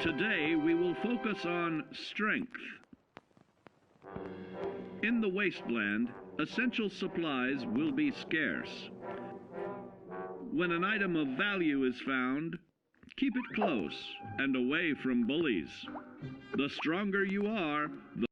Today we will focus on strength. In the wasteland, essential supplies will be scarce. When an item of value is found, keep it close and away from bullies. The stronger you are, the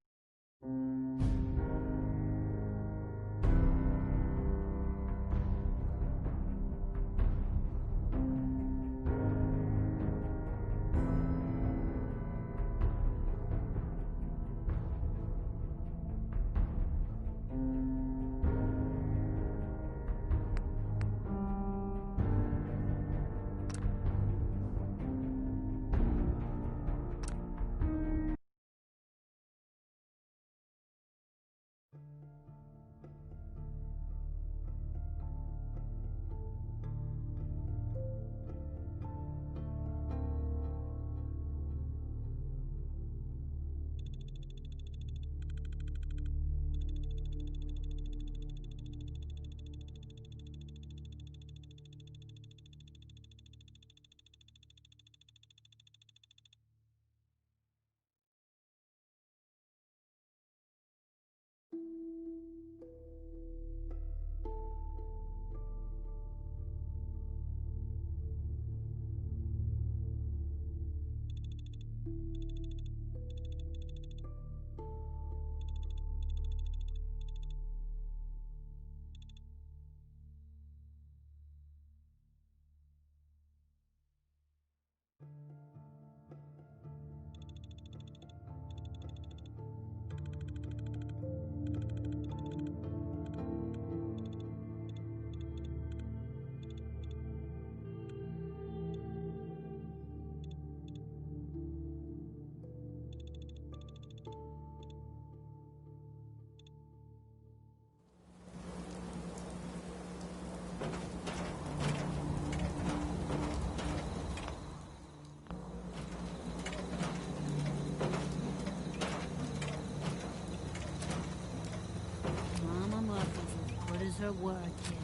her word, kid.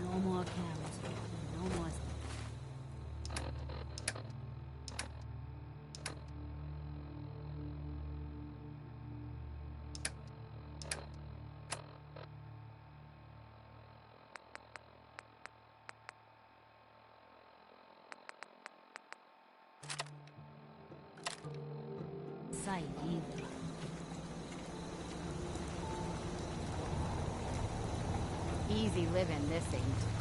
No more carrots. No more... sight either. Easy living, this ain't.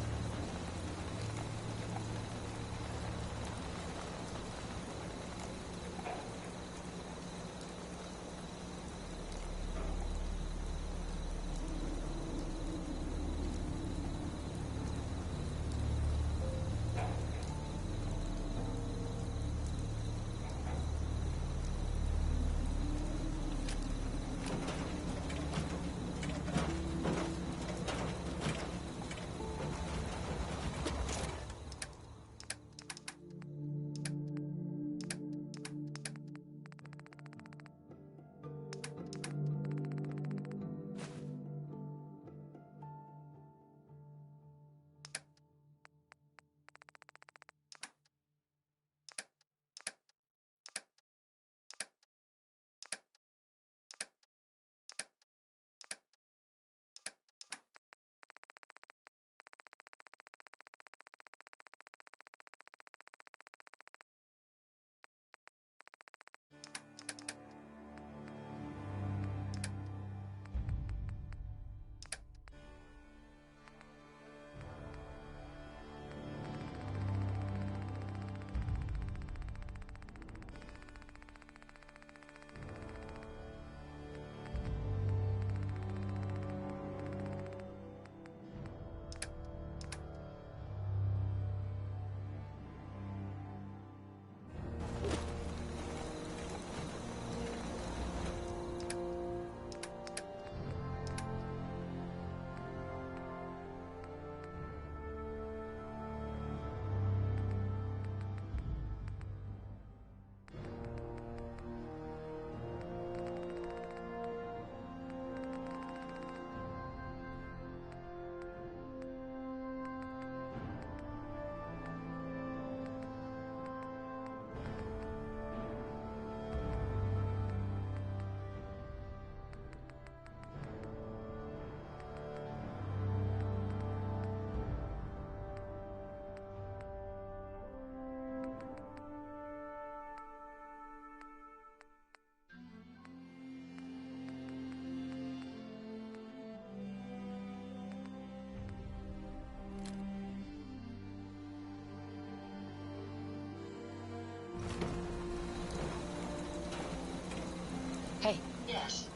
Hey. Yes.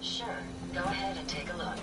Sure. Go ahead and take a look.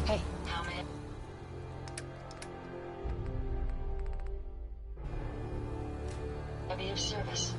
Hey. How many? Be of service.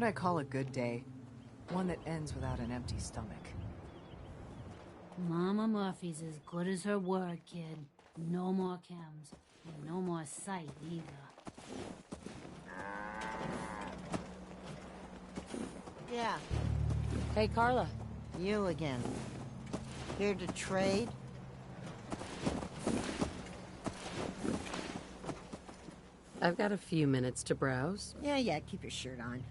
what I call a good day. One that ends without an empty stomach. Mama Murphy's as good as her word, kid. No more chems. And no more sight, either. Yeah, Hey, Carla. you again. Here to trade? I've got a few minutes to browse. Yeah, keep your shirt on.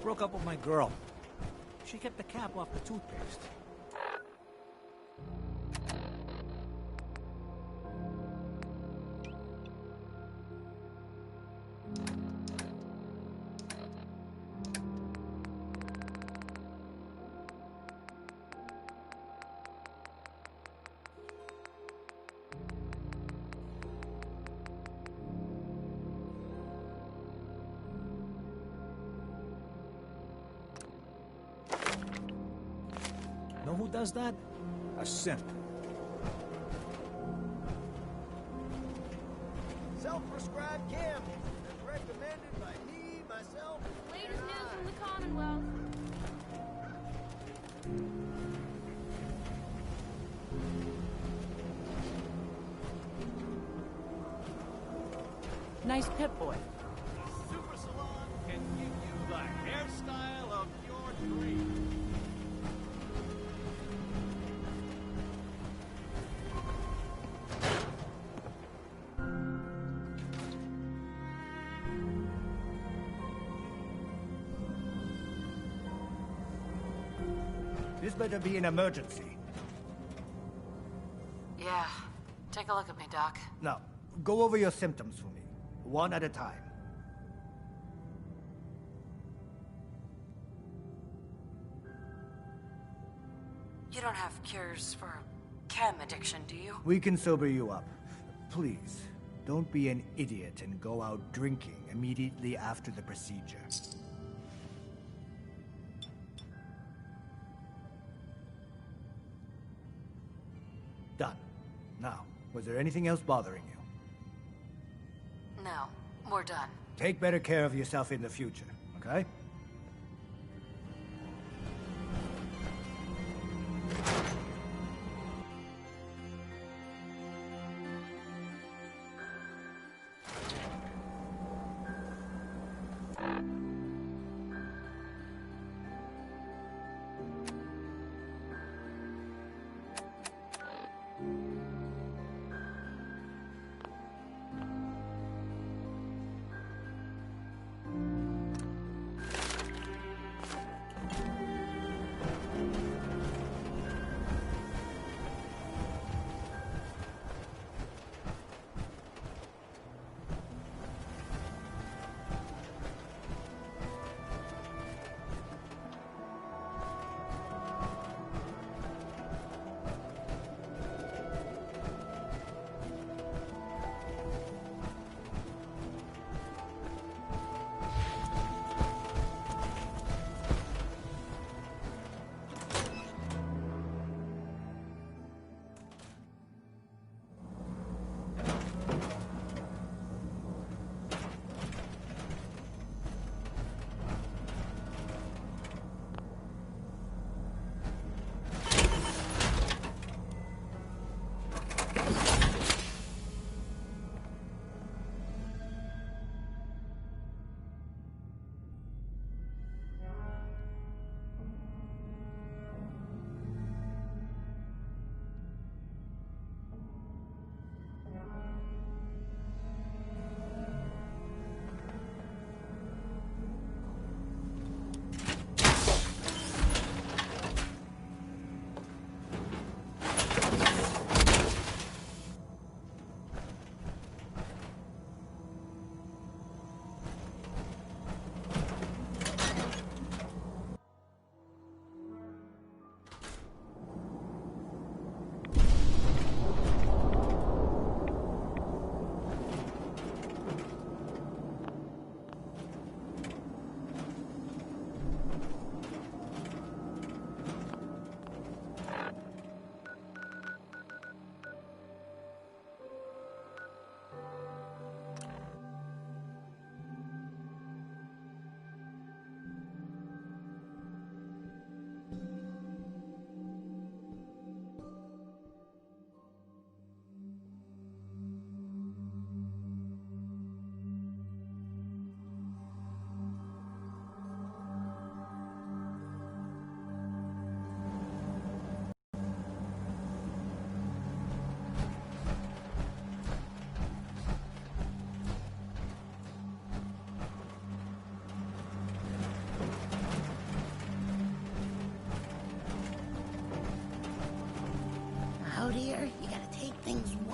broke up with my girl. She kept the cap off the toothpaste. Know who does that? A simp. Self-prescribed chem. Recommended by me, myself. Latest news from the Commonwealth. Nice pit boy. Super Salon can give you the hairstyle of your dreams. This better be an emergency. Yeah. Take a look at me, Doc. Now, go over your symptoms for me, one at a time. You don't have cures for chem addiction, do you? We can sober you up. Please, don't be an idiot and go out drinking immediately after the procedure. Done. Now, was there anything else bothering you? No. We're done. Take better care of yourself in the future, okay?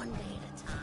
one day at a time.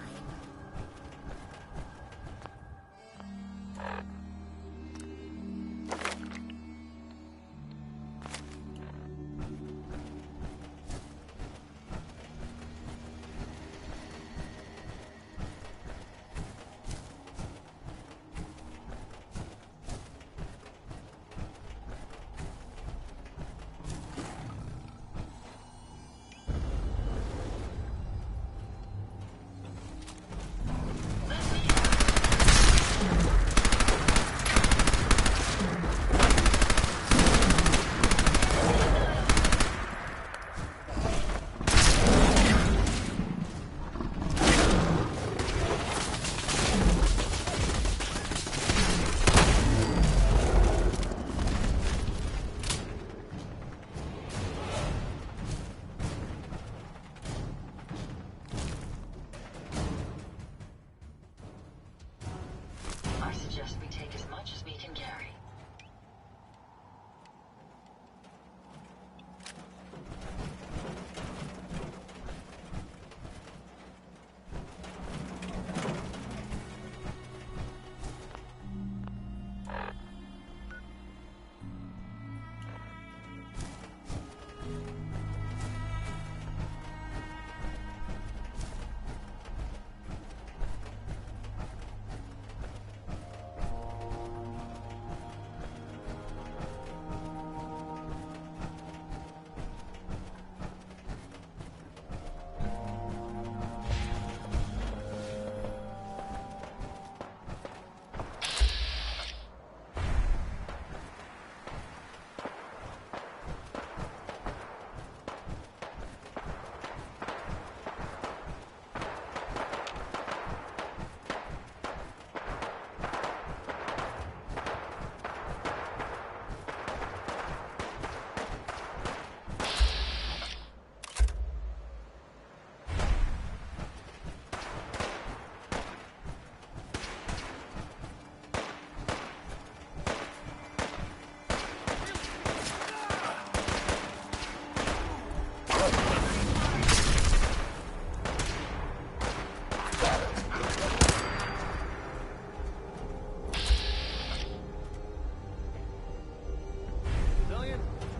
I suggest we take as much as we can carry.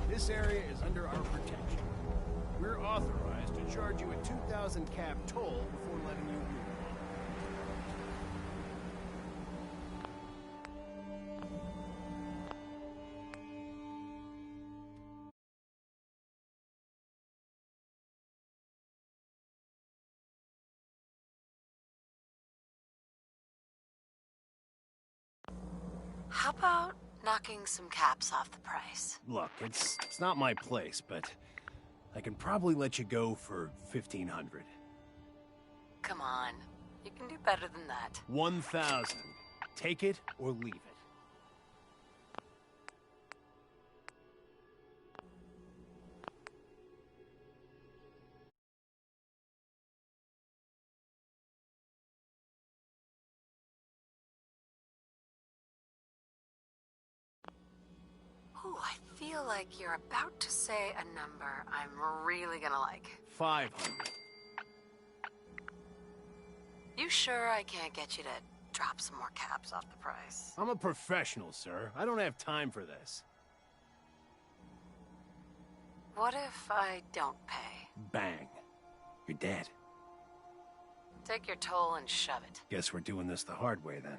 This area is under our protection. We're authorized to charge you a 2,000 cap toll before letting you move. How about knocking some caps off the price? Look, it's not my place, but I can probably let you go for 1,500. Come on. You can do better than that. 1,000. Take it or leave it. Ooh, I feel like you're about to say a number I'm really gonna like. 500. You sure I can't get you to drop some more caps off the price? I'm a professional, sir. I don't have time for this. What if I don't pay? Bang. You're dead. Take your toll and shove it. Guess we're doing this the hard way then.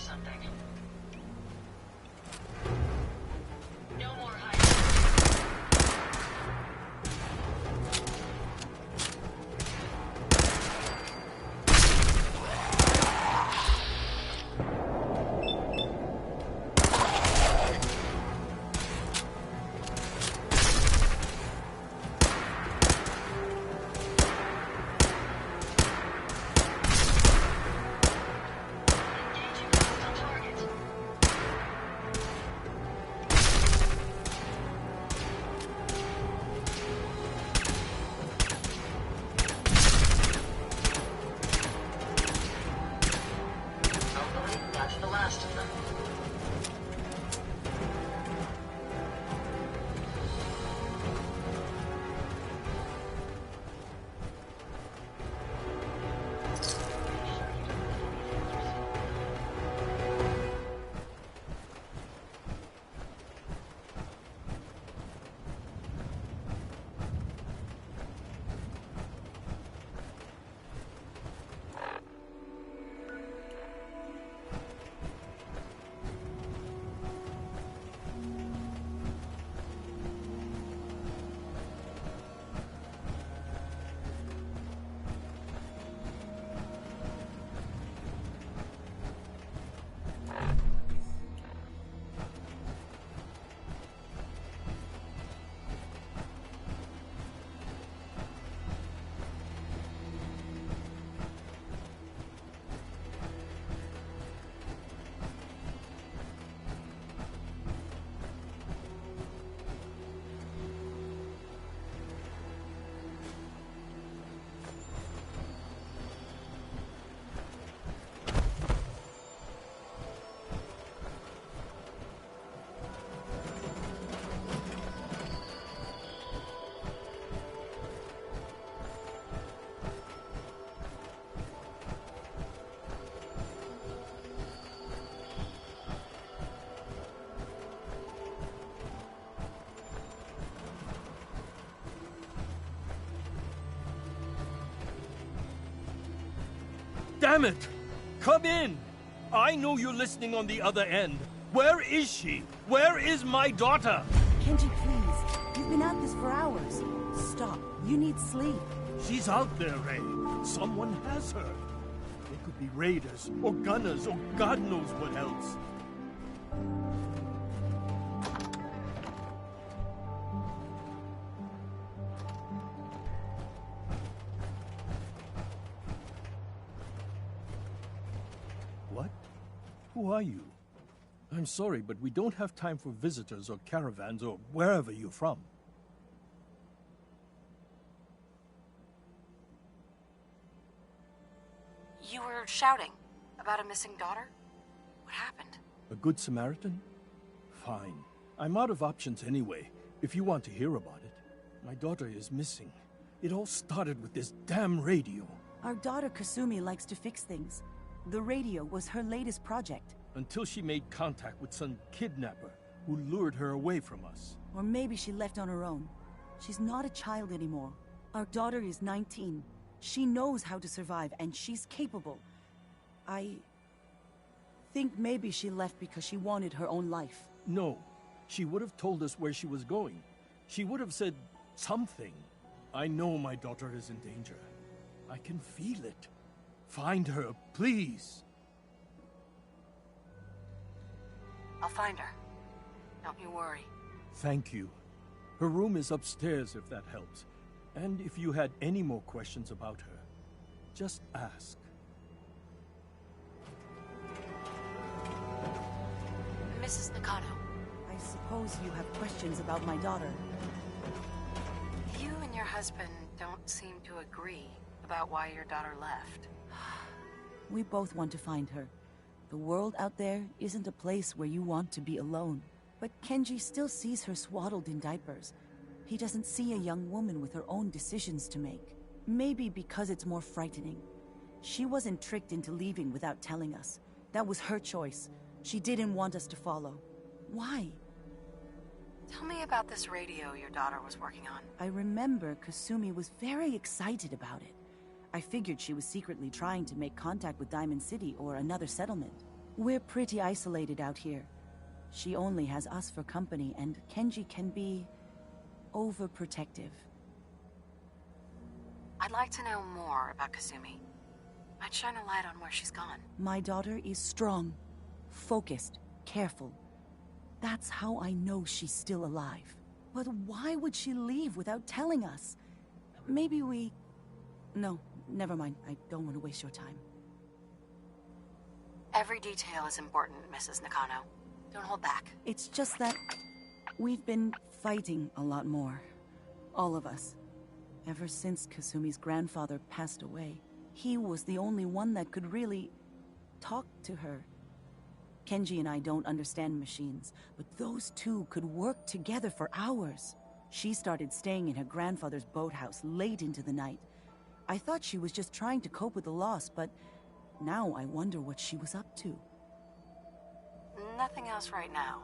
something. No more hiding. Damn it! Come in! I know you're listening on the other end. Where is she? Where is my daughter? Kenji, please. You've been at this for hours. Stop. You need sleep. She's out there, Ray. Someone has her. They could be raiders, or gunners, or God knows what else. What? Who are you? I'm sorry, but we don't have time for visitors or caravans or wherever you're from. You were shouting about a missing daughter? What happened? A good Samaritan? Fine. I'm out of options anyway, if you want to hear about it. My daughter is missing. It all started with this damn radio. Our daughter Kasumi likes to fix things. The radio was her latest project. Until she made contact with some kidnapper who lured her away from us. Or maybe she left on her own. She's not a child anymore. Our daughter is 19. She knows how to survive, and she's capable. I think maybe she left because she wanted her own life. No. She would have told us where she was going. She would have said something. I know my daughter is in danger. I can feel it. Find her, please. I'll find her. Don't you worry. Thank you. Her room is upstairs if that helps. And if you had any more questions about her, just ask. Mrs. Nakano. I suppose you have questions about my daughter. You and your husband don't seem to agree about why your daughter left. We both want to find her. The world out there isn't a place where you want to be alone. But Kenji still sees her swaddled in diapers. He doesn't see a young woman with her own decisions to make. Maybe because it's more frightening. She wasn't tricked into leaving without telling us. That was her choice. She didn't want us to follow. Why? Tell me about this radio your daughter was working on. I remember Kasumi was very excited about it. I figured she was secretly trying to make contact with Diamond City or another settlement. We're pretty isolated out here. She only has us for company, and Kenji can be overprotective. I'd like to know more about Kasumi. Might shine a light on where she's gone. My daughter is strong, focused, careful. That's how I know she's still alive. But why would she leave without telling us? Maybe we... No, never mind. I don't want to waste your time. Every detail is important, Mrs. Nakano. Don't hold back. It's just that we've been fighting a lot more. All of us. Ever since Kasumi's grandfather passed away, he was the only one that could really talk to her. Kenji and I don't understand machines, but those two could work together for hours. She started staying in her grandfather's boathouse late into the night. I thought she was just trying to cope with the loss, but now I wonder what she was up to. Nothing else right now.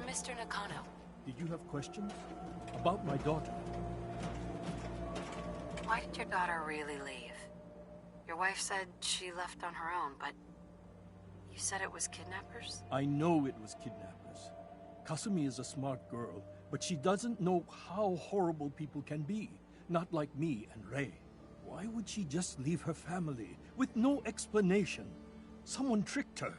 Mr. Nakano. Did you have questions? About my daughter? Why did your daughter really leave? Your wife said she left on her own, but you said it was kidnappers? I know it was kidnappers. Kasumi is a smart girl, but she doesn't know how horrible people can be. Not like me and Rei. Why would she just leave her family with no explanation? Someone tricked her,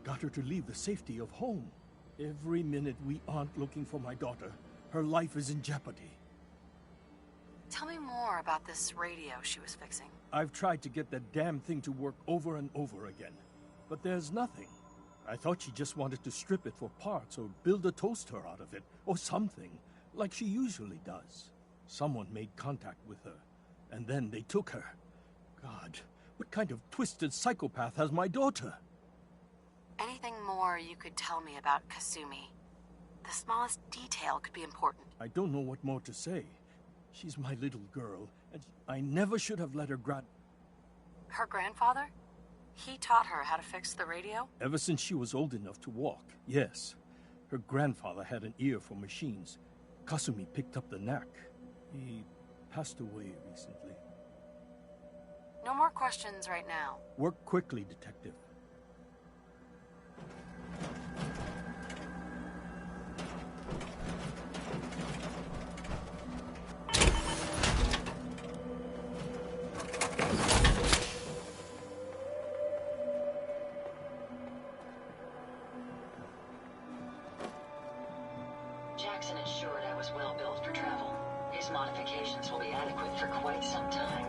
got her to leave the safety of home. Every minute we aren't looking for my daughter, her life is in jeopardy. Tell me more about this radio she was fixing. I've tried to get that damn thing to work over and over again, but there's nothing. I thought she just wanted to strip it for parts or build a toaster out of it, or something, like she usually does. Someone made contact with her, and then they took her. God, what kind of twisted psychopath has my daughter? Anything more you could tell me about Kasumi? The smallest detail could be important. I don't know what more to say. She's my little girl, and I never should have let her Her grandfather? He taught her how to fix the radio? Ever since she was old enough to walk, yes. Her grandfather had an ear for machines. Kasumi picked up the knack. He passed away recently. No more questions right now. Work quickly, Detective. Jackson assured I was well built for travel. His modifications will be adequate for quite some time.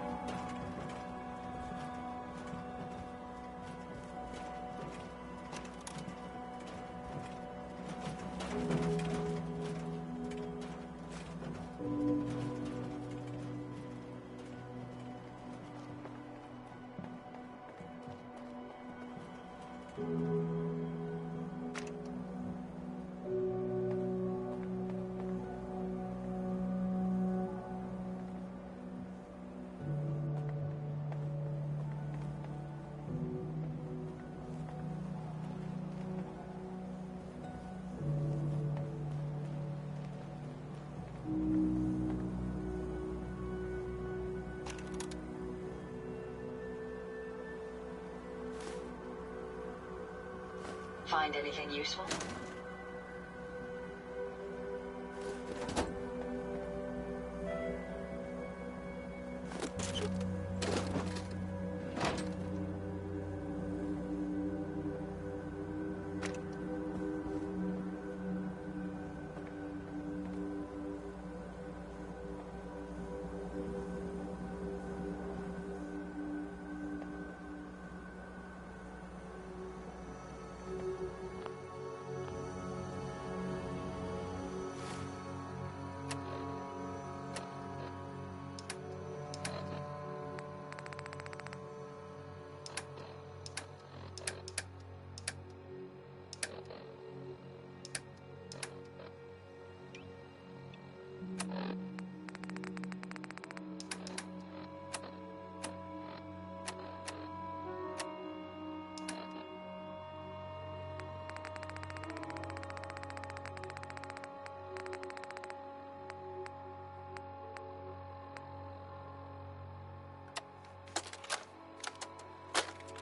Find anything useful?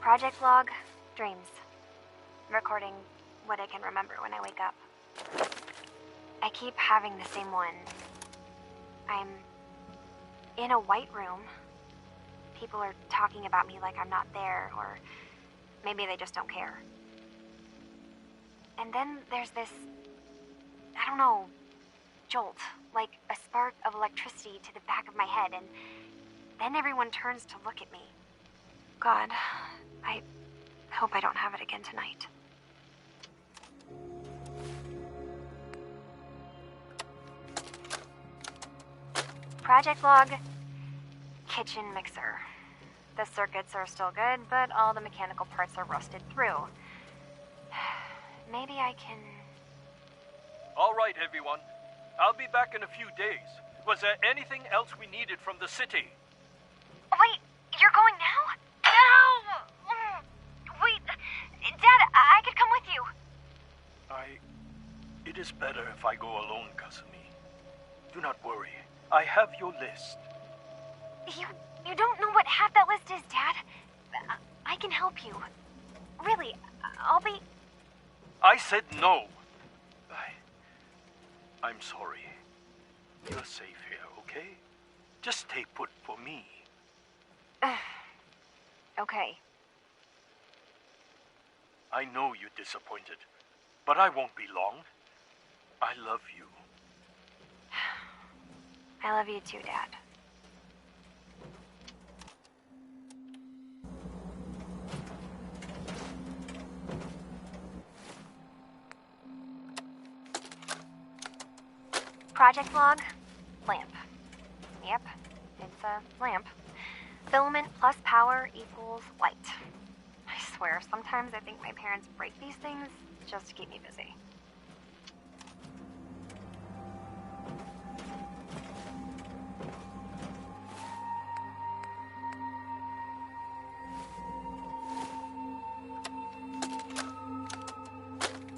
Project log, dreams. Recording what I can remember when I wake up. I keep having the same one. I'm in a white room. People are talking about me like I'm not there, or maybe they just don't care. And then there's this, I don't know, jolt, like a spark of electricity to the back of my head, and then everyone turns to look at me. God, I hope I don't have it again tonight. Project log, kitchen mixer. The circuits are still good, but all the mechanical parts are rusted through. Maybe I can... All right, everyone. I'll be back in a few days. Was there anything else we needed from the city? Wait, you're going now? No! Wait, Dad, I could come with you. It is better if I go alone, Kasumi. Do not worry. I have your list. You don't know what half that list is, Dad. I can help you. Really, I'll be... I said no. I'm sorry. You're safe here, okay? Just stay put for me. Okay. I know you're disappointed, but I won't be long. I love you. I love you too, Dad. Project log, lamp. Yep, it's a lamp. Filament plus power equals light. I swear, sometimes I think my parents break these things just to keep me busy.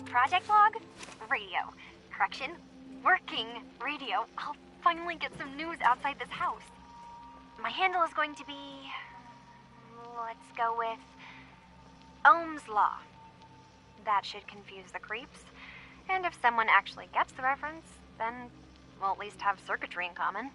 Project log, radio. Correction, working radio. I'll finally get some news outside this house. My handle is going to be... let's go with... Ohm's Law. That should confuse the creeps. And if someone actually gets the reference, then we'll at least have circuitry in common.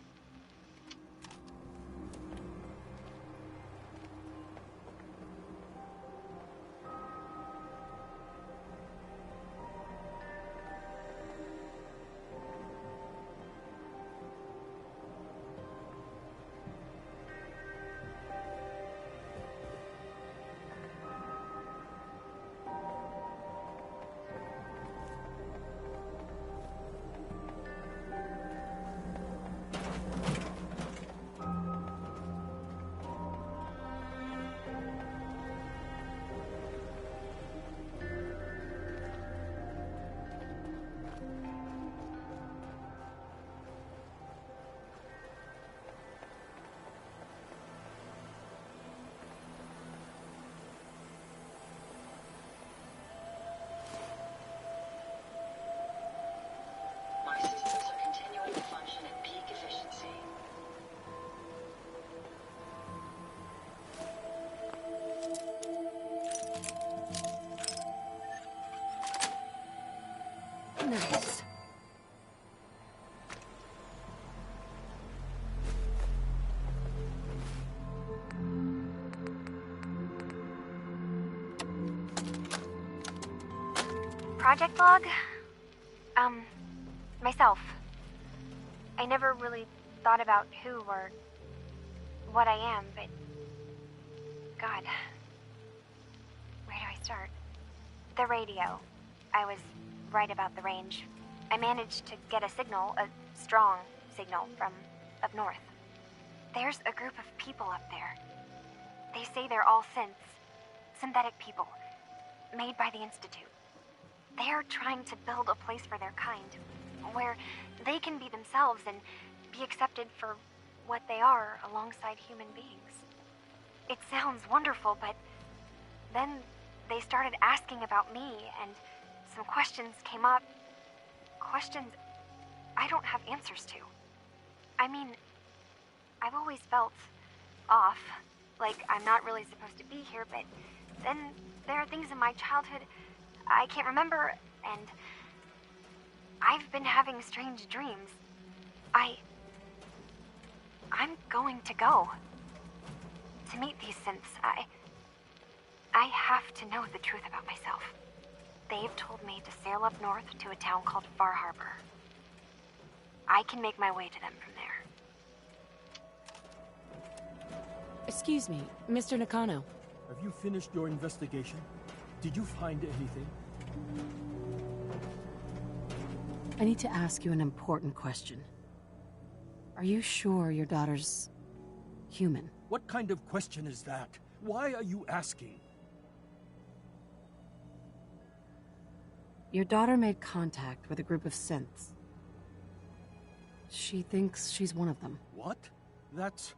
My systems are continuing to function at peak efficiency. Nice. Project log? Myself. I never really thought about who or what I am, but... God. Where do I start? The radio. I was right about the range. I managed to get a signal, a strong signal, from up north. There's a group of people up there. They say they're all synthetic people, made by the Institute. They're trying to build a place for their kind, where they can be themselves and be accepted for what they are alongside human beings. It sounds wonderful, but then they started asking about me, and some questions came up. Questions I don't have answers to. I mean, I've always felt off, like I'm not really supposed to be here, but Then there are things in my childhood I can't remember, and I've been having strange dreams. I'm going to go. To meet these synths, I have to know the truth about myself. They've told me to sail up north to a town called Far Harbor. I can make my way to them from there. Excuse me, Mr. Nakano. Have you finished your investigation? Did you find anything? I need to ask you an important question. Are you sure your daughter's human? What kind of question is that? Why are you asking? Your daughter made contact with a group of synths. She thinks she's one of them. What? That's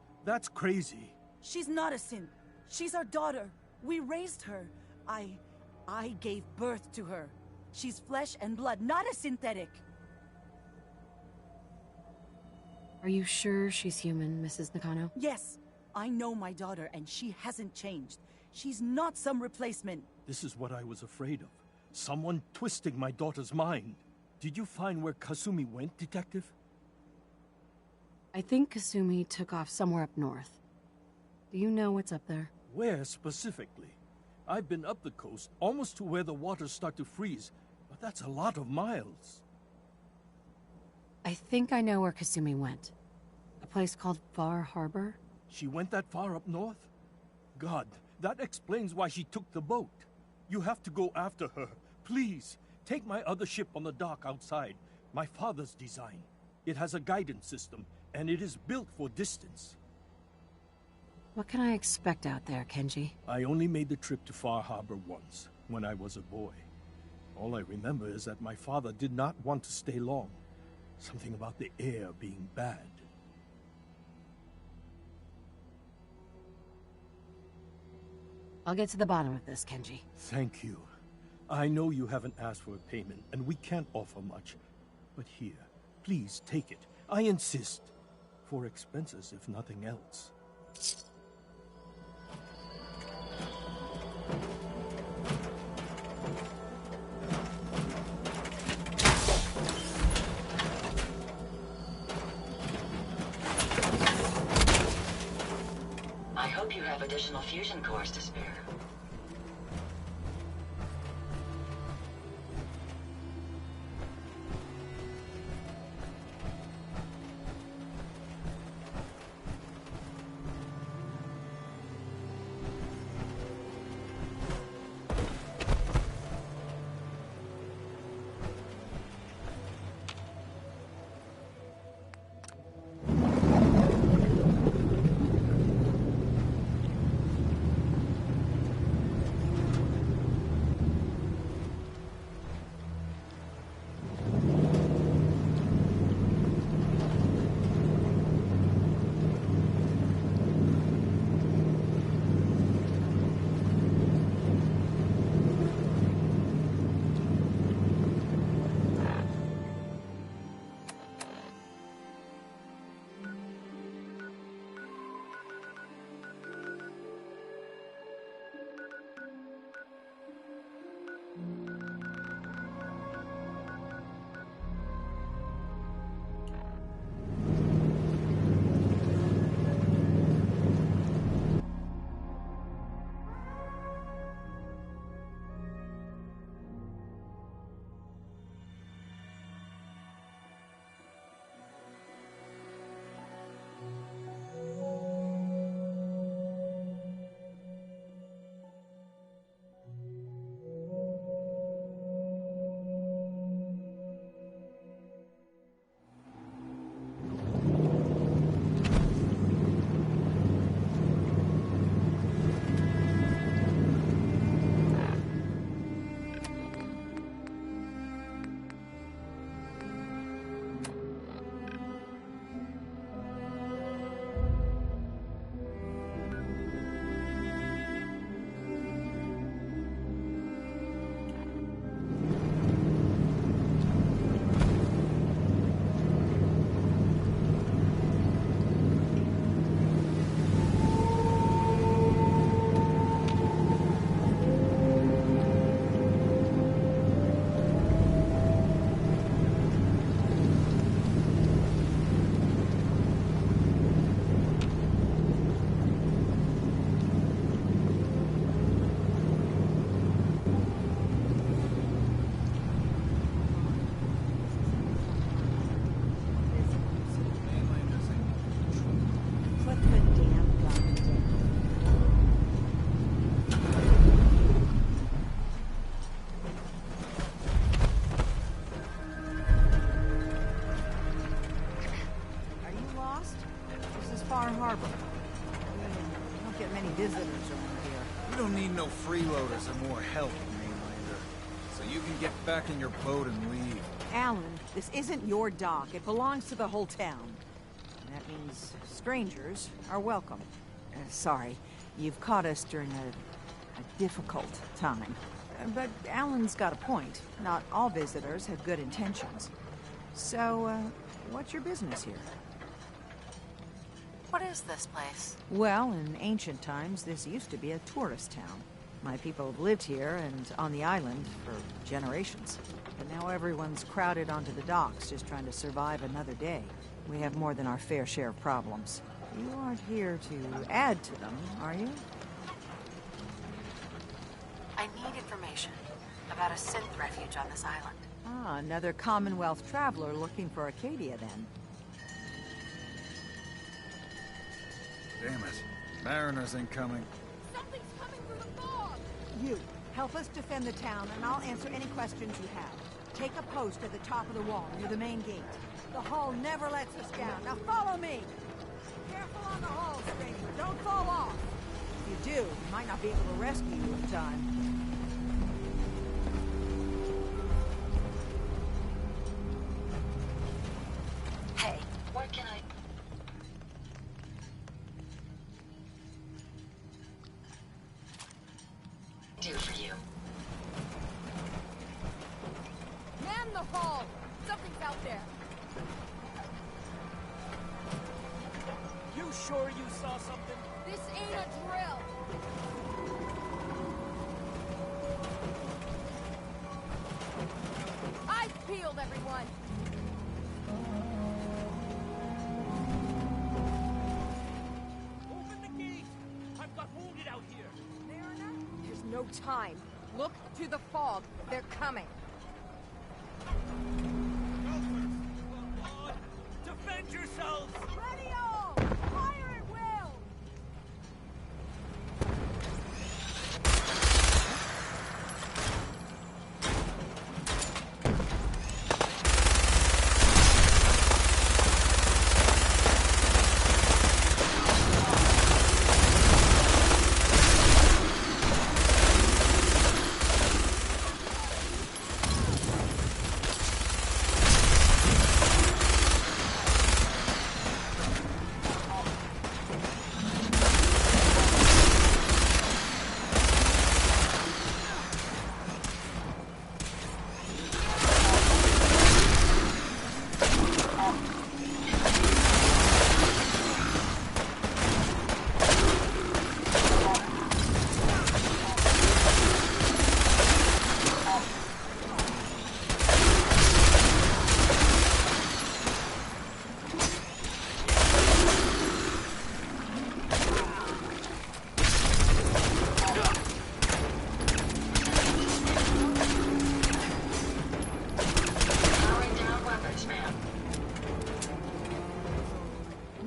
crazy. She's not a synth. She's our daughter. We raised her. I gave birth to her. She's flesh and blood, not a synthetic. Are you sure she's human, Mrs. Nakano? Yes. I know my daughter, and she hasn't changed. She's not some replacement. This is what I was afraid of. Someone twisting my daughter's mind. Did you find where Kasumi went, Detective? I think Kasumi took off somewhere up north. Do you know what's up there? Where specifically? I've been up the coast, almost to where the waters start to freeze, but that's a lot of miles. I think I know where Kasumi went. A place called Far Harbor? She went that far up north? God, that explains why she took the boat. You have to go after her. Please, take my other ship on the dock outside. My father's design. It has a guidance system, and it is built for distance. What can I expect out there, Kenji? I only made the trip to Far Harbor once, when I was a boy. All I remember is that my father did not want to stay long. Something about the air being bad. I'll get to the bottom of this, Kenji. Thank you. I know you haven't asked for a payment, and we can't offer much. But here, please take it. I insist. For expenses, if nothing else. I hope you have additional fusion cores to spare. some more help, Mainlander. So you can get back in your boat and leave. Alan, this isn't your dock. It belongs to the whole town. And that means strangers are welcome. Sorry, you've caught us during a difficult time. But Alan's got a point. Not all visitors have good intentions. So, what's your business here? What is this place? Well, in ancient times, this used to be a tourist town. My people have lived here and on the island for generations. But now everyone's crowded onto the docks, just trying to survive another day. We have more than our fair share of problems. You aren't here to add to them, are you? I need information about a synth refuge on this island. Ah, another Commonwealth traveler looking for Acadia, then. Damn it. Mariners incoming. Something's coming through the fog! You, help us defend the town, and I'll answer any questions you have. Take a post at the top of the wall, near the main gate. The hull never lets us down. Now follow me! Careful on the hull, stranger. Don't fall off! If you do, we might not be able to rescue you in time. Hey, what can I... do for you? Man the hull! Something's out there! You sure you saw something? This ain't a drill! Eyes peeled, everyone! Open the gate! I've got wounded out here! Mariner? There's no time. Look to the fog. They're coming. Defend yourselves! Ready all! Fire at will!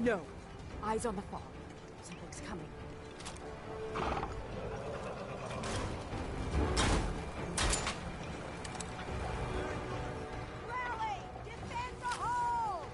No. Eyes on the fog. Something's coming. Rally! Defend the hull!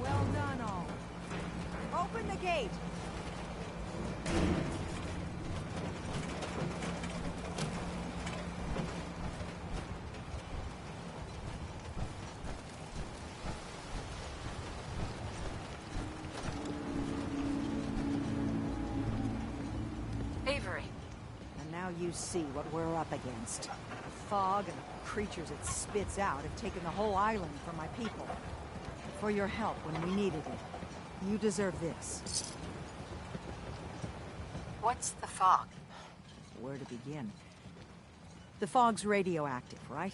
Well done, all. Open the gate! Avery. And now you see what we're up against. The fog and the creatures it spits out have taken the whole island from my people. For your help when we needed it. You deserve this. What's the fog? Where to begin? The fog's radioactive, right?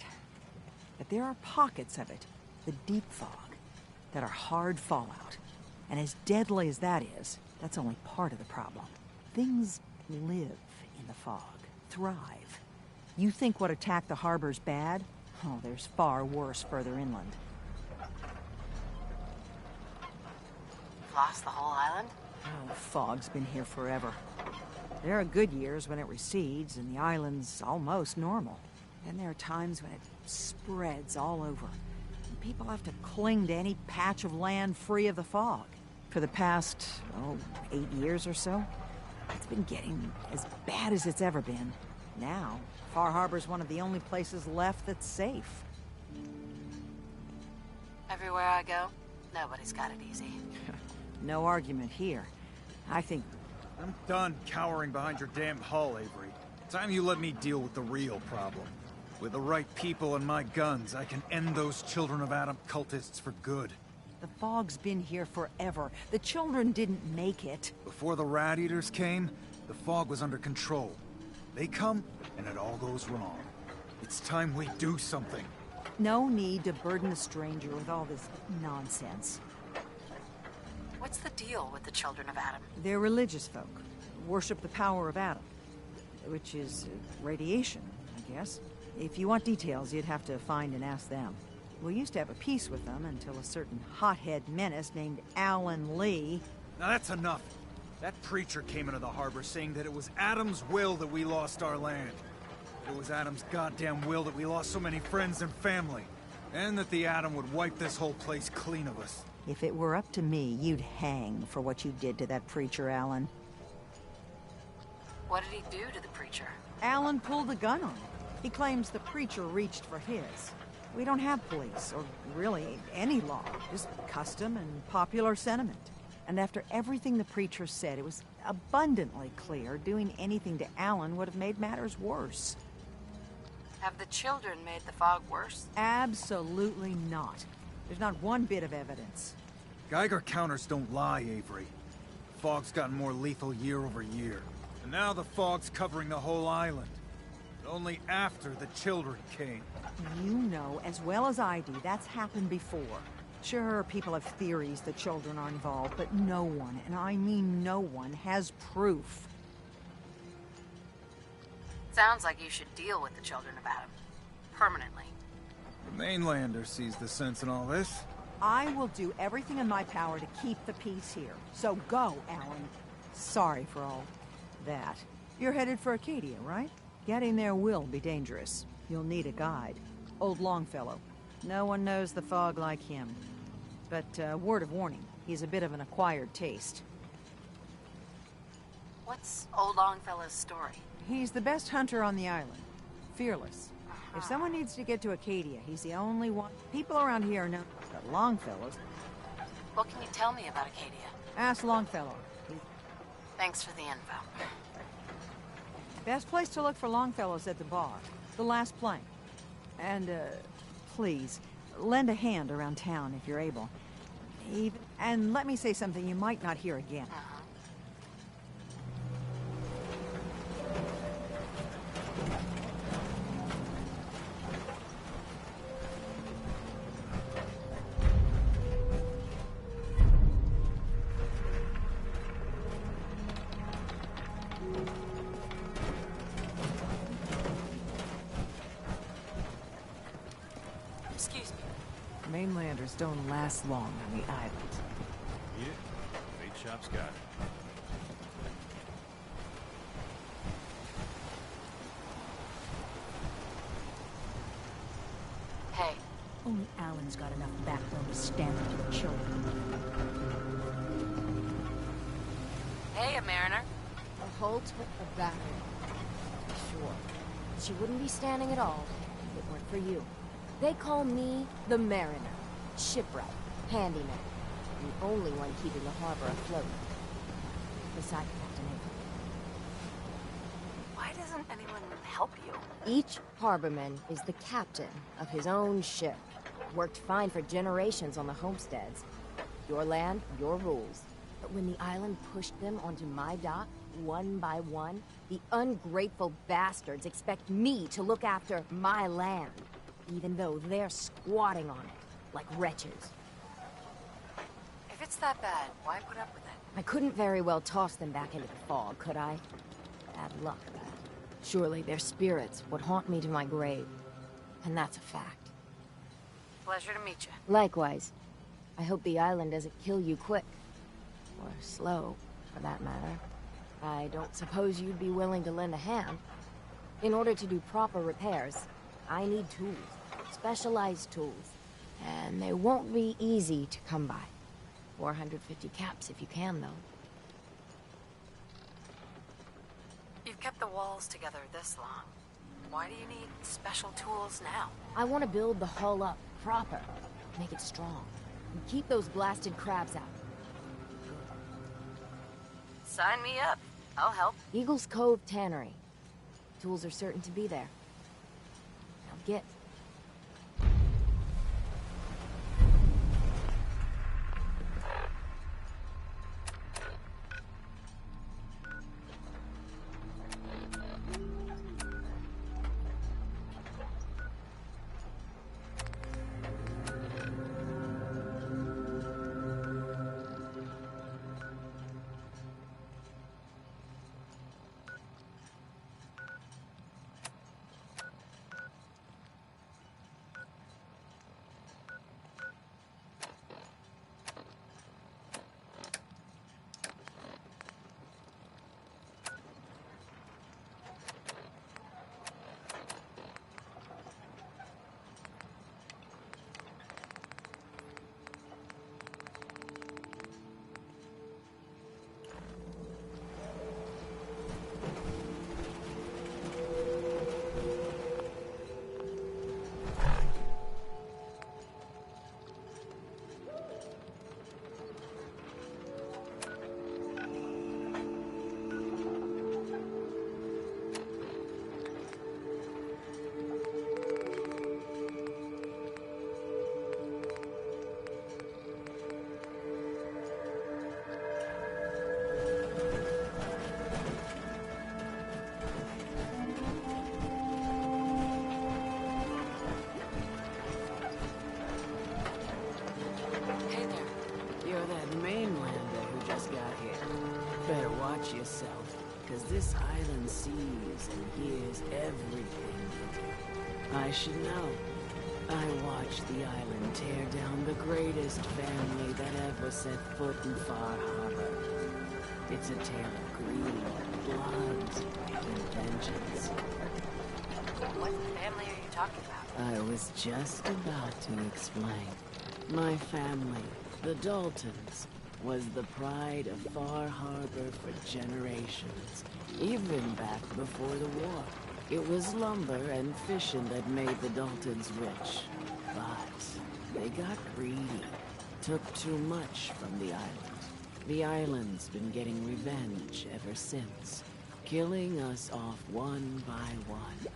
But there are pockets of it, the deep fog, that are hard fallout. And as deadly as that is, that's only part of the problem. Things live in the fog, thrive. You think what attacked the harbor's bad? Oh, there's far worse further inland. Lost the whole island? Oh, fog's been here forever. There are good years when it recedes and the island's almost normal. Then there are times when it spreads all over. And people have to cling to any patch of land free of the fog. For the past, 8 years or so, it's been getting as bad as it's ever been. Now, Far Harbor's one of the only places left that's safe. Everywhere I go, nobody's got it easy. No argument here. I think... I'm done cowering behind your damn hull, Avery. Time you let me deal with the real problem. With the right people and my guns, I can end those Children of Adam cultists for good. The fog's been here forever. The children didn't make it. Before the Rat Eaters came, the fog was under control. They come, and it all goes wrong. It's time we do something. No need to burden a stranger with all this nonsense. What's the deal with the Children of Adam? They're religious folk. Worship the power of Adam. Which is radiation, I guess. If you want details, you'd have to find and ask them. We used to have a peace with them until a certain hothead menace named Alan Lee... Now that's enough. That preacher came into the harbor saying that it was Adam's will that we lost our land. That it was Adam's goddamn will that we lost so many friends and family. And that the Atom would wipe this whole place clean of us. If it were up to me, you'd hang for what you did to that preacher, Alan. What did he do to the preacher? Alan pulled a gun on him. He claims the preacher reached for his. We don't have police, or really any law, just custom and popular sentiment. And after everything the preacher said, it was abundantly clear doing anything to Alan would have made matters worse. Have the children made the fog worse? Absolutely not. There's not one bit of evidence. Geiger counters don't lie, Avery. The fog's gotten more lethal year over year. And now the fog's covering the whole island. But only after the children came. You know as well as I do that's happened before. Sure, people have theories that children are involved, but no one, and I mean no one, has proof. Sounds like you should deal with the Children of Adam. Permanently. The mainlander sees the sense in all this. I will do everything in my power to keep the peace here. So go, Alan. Sorry for all that. You're headed for Acadia, right? Getting there will be dangerous. You'll need a guide. Old Longfellow. No one knows the fog like him. But, word of warning, he's a bit of an acquired taste. What's Old Longfellow's story? He's the best hunter on the island. Fearless. If someone needs to get to Acadia, he's the only one. People around here know that Longfellow's... What can you tell me about Acadia? Ask Longfellow. Thanks for the info. Best place to look for Longfellow's at the bar. The last plank. And, please, lend a hand around town if you're able. And let me say something you might not hear again. Excuse me. Mainlanders don't last long on the island. Yeah, bait shop's got it. Hey. Only Alan's got enough backbone to stand up to the children. Hey, a mariner. A halt, a battle. Sure. She wouldn't be standing at all if it weren't for you. They call me the Mariner. Shipwright. Handyman. The only one keeping the harbor afloat. Beside Captain Avery. Why doesn't anyone help you? Each harborman is the captain of his own ship. Worked fine for generations on the homesteads. Your land, your rules. But when the island pushed them onto my dock, one by one, the ungrateful bastards expect me to look after my land, even though they're squatting on it, like wretches. If it's that bad, why put up with it? I couldn't very well toss them back into the fog, could I? Bad luck, that. Surely their spirits would haunt me to my grave. And that's a fact. Pleasure to meet you. Likewise. I hope the island doesn't kill you quick. Or slow, for that matter. I don't suppose you'd be willing to lend a hand. In order to do proper repairs, I need tools. Specialized tools. And they won't be easy to come by. 450 caps if you can, though. You've kept the walls together this long. Why do you need special tools now? I want to build the hull up, proper. Make it strong. And keep those blasted crabs out. Sign me up. I'll help. Eagle's Cove Tannery. Tools are certain to be there. Now get. Yourself, because this island sees and hears everything you do. I should know. I watched the island tear down the greatest family that ever set foot in Far Harbor. It's a tale of greed, blood, and vengeance. What family are you talking about? I was just about to explain. My family, the Daltons, was the pride of Far Harbor for generations, even back before the war. It was lumber and fishing that made the Daltons rich. But they got greedy, took too much from the island. The island's been getting revenge ever since, killing us off one by one.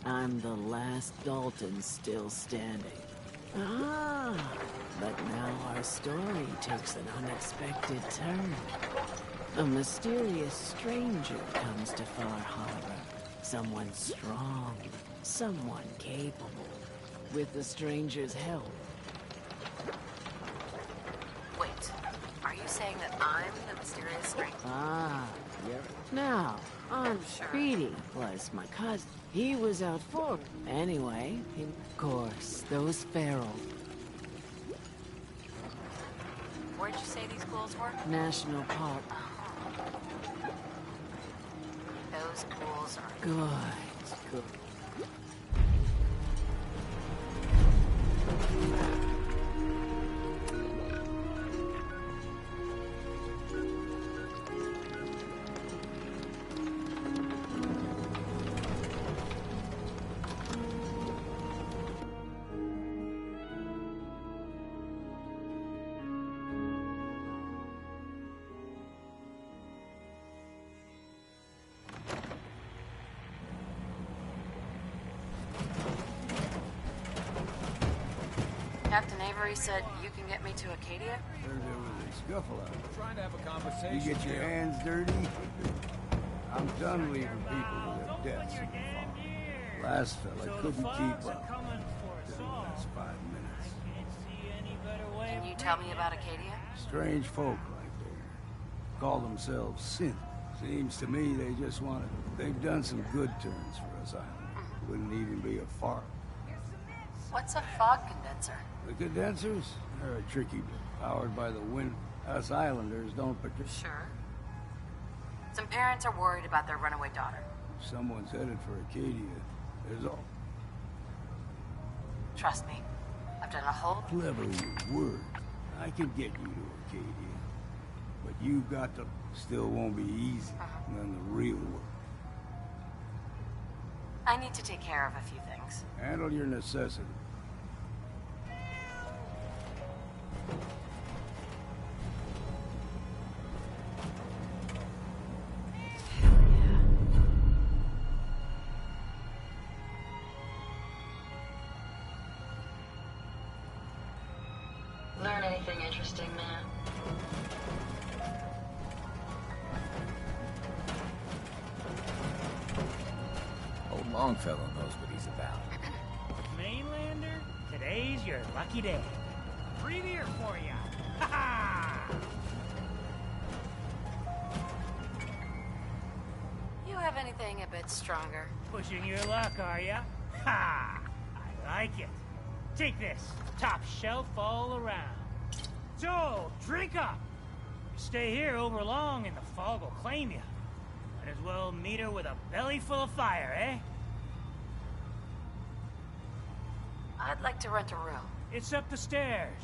I'm the last Dalton still standing. Ah, but now our story takes an unexpected turn. A mysterious stranger comes to Far Harbor. Someone strong, someone capable. With the stranger's help. Wait, are you saying that I'm the mysterious stranger? Ah, now, Aunt Speedy was my cousin. He was out for anyway. Of course, those feral. Where'd you say these ghouls were? National Park. Those ghouls are good. delivery said you can get me to Acadia? Heard there was a scuffle out there. Trying to have a conversation. You get your hands dirty? I'm done leaving people with their debts in the farm. Last fella couldn't keep up. Did the last 5 minutes. Can you tell me about Acadia? Strange folk like they call themselves synth. Seems to me they just want it. They've done some good turns for us island. Wouldn't even be a fart. What's a fog condenser? The condensers? They're a tricky bit. Powered by the wind. Us islanders don't participate. Sure. Some parents are worried about their runaway daughter. Someone's headed for Acadia. There's all... Trust me. I've done a whole... Clever with words. I can get you to Acadia. But you've got to... Still won't be easy. None the real work. I need to take care of a few things. Handle your necessities. Learn anything interesting, man? Old Longfellow knows what he's about. Mainlander, today's your lucky day. Free beer for ya. Ha ha! You have anything a bit stronger? Pushing your luck, are ya? Ha! I like it. Take this. Top shelf all around. So, drink up. You stay here over long and the fog will claim you. Might as well meet her with a belly full of fire, eh? I'd like to rent a room. It's up the stairs.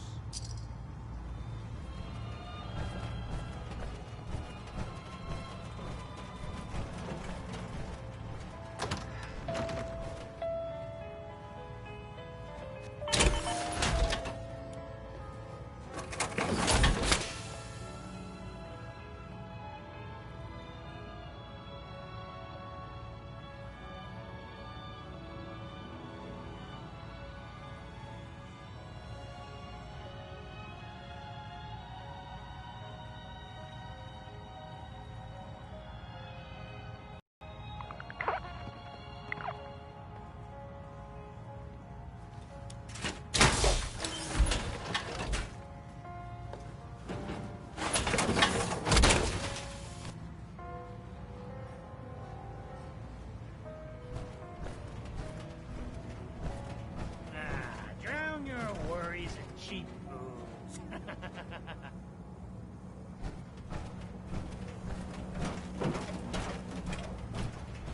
Cheap booze.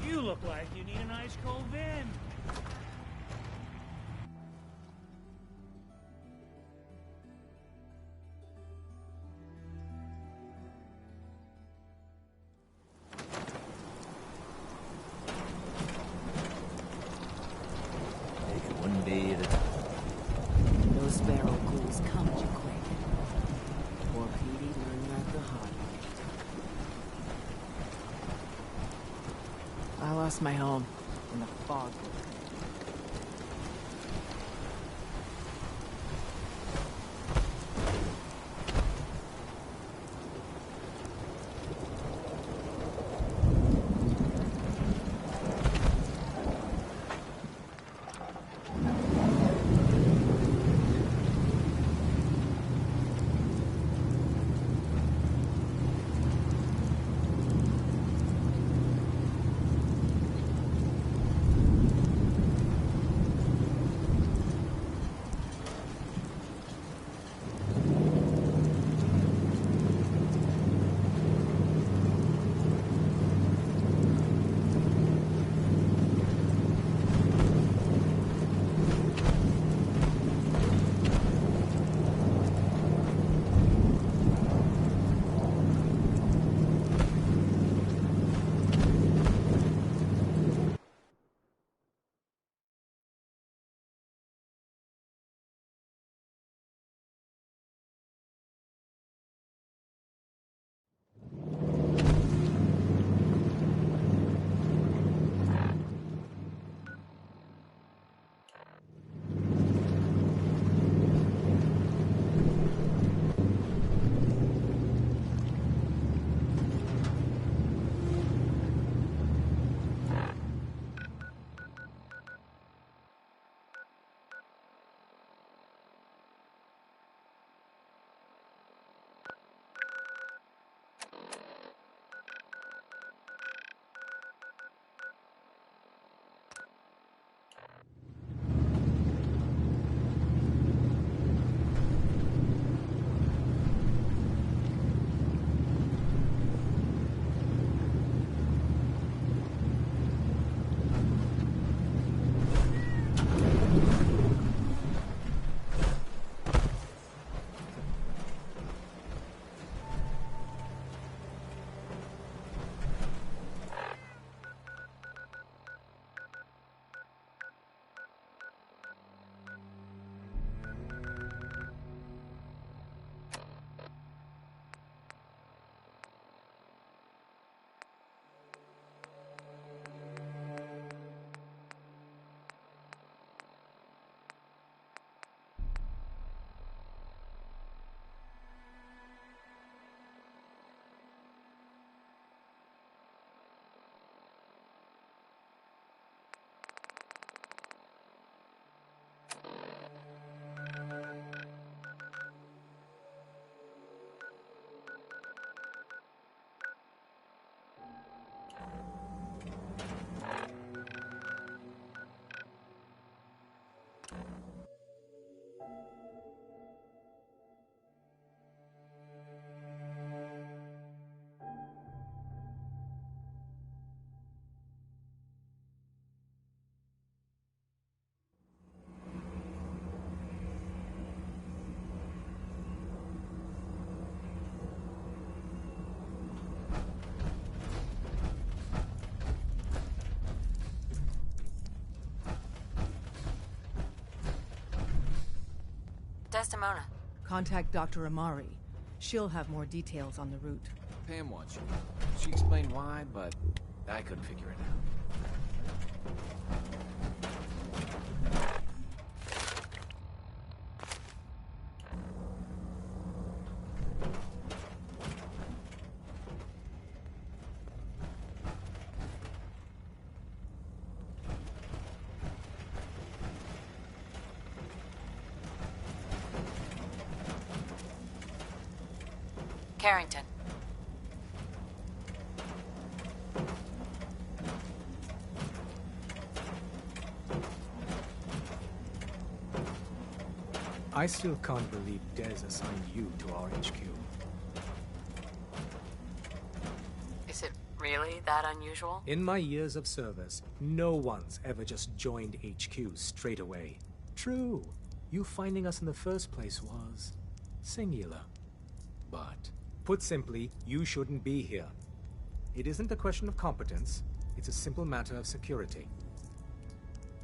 You look like you need an ice cold vin. Take it one day at a time. Those barrel ghouls come too quick. Poor Petey learned that the hard way. I lost my home in the fog. Desdemona? Contact Dr. Amari. She'll have more details on the route. Pam wants you. She explained why, but I couldn't figure it out. Carrington. I still can't believe Des assigned you to our HQ. Is it really that unusual? In my years of service, no one's ever just joined HQ straight away. True, you finding us in the first place was singular. But, put simply, you shouldn't be here. It isn't a question of competence, it's a simple matter of security.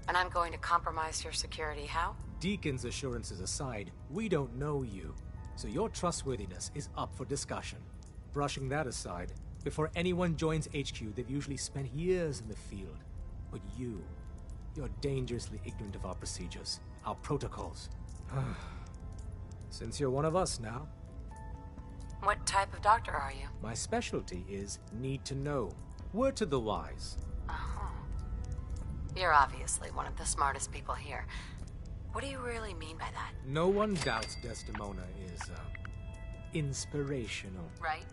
And I'm going to compromise your security, how? Deacon's assurances aside, we don't know you, so your trustworthiness is up for discussion. Brushing that aside, before anyone joins HQ, they've usually spent years in the field. But you're dangerously ignorant of our procedures, our protocols. Since you're one of us now. What type of doctor are you? My specialty is need to know. Word to the wise. You're obviously one of the smartest people here. What do you really mean by that? No one doubts Desdemona is, inspirational. Right?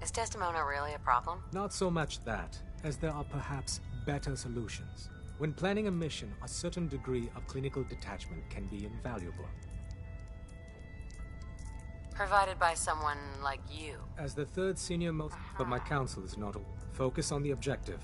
Is Desdemona really a problem? Not so much that, as there are perhaps better solutions. When planning a mission, a certain degree of clinical detachment can be invaluable. Provided by someone like you. As the third senior most, but my counsel is not all. Focus on the objective.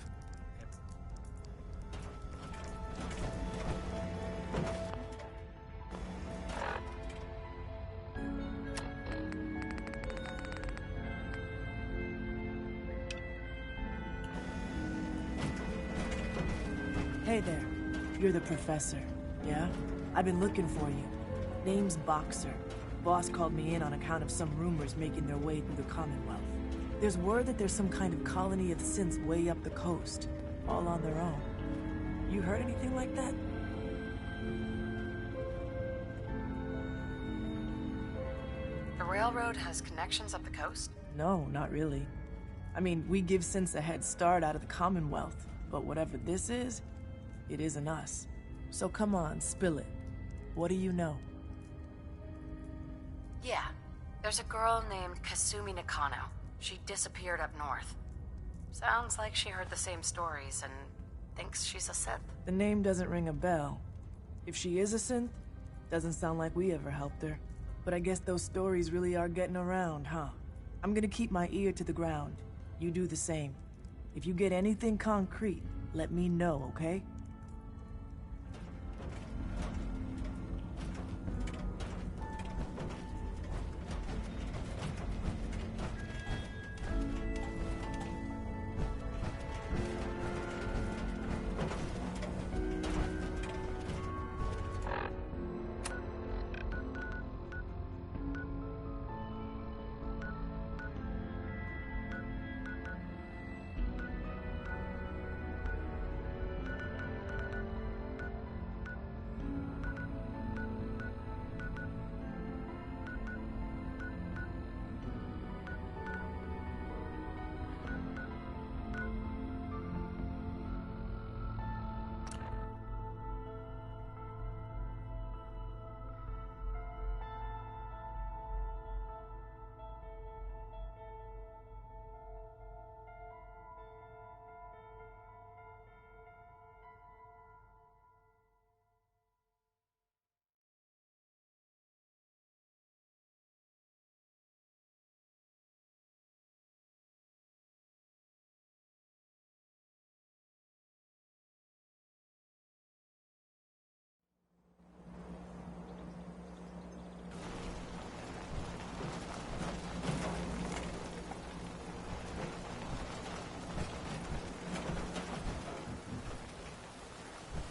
Hey there. You're the professor, yeah? I've been looking for you. Name's Boxer. Boss called me in on account of some rumors making their way through the Commonwealth. There's word that there's some kind of colony of synths way up the coast, all on their own. You heard anything like that? The railroad has connections up the coast? No, not really. I mean, we give synths a head start out of the Commonwealth, but whatever this is, it isn't us. So come on, spill it. What do you know? Yeah. There's a girl named Kasumi Nakano. She disappeared up north. Sounds like she heard the same stories and thinks she's a synth. The name doesn't ring a bell. If she is a synth, doesn't sound like we ever helped her. But I guess those stories really are getting around, huh? I'm gonna keep my ear to the ground. You do the same. If you get anything concrete, let me know, okay?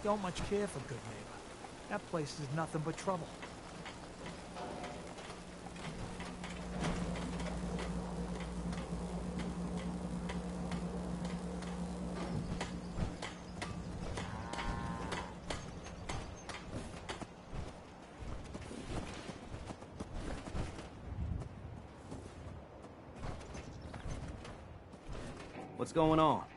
don't much care for Good Neighbor. That place is nothing but trouble. What's going on?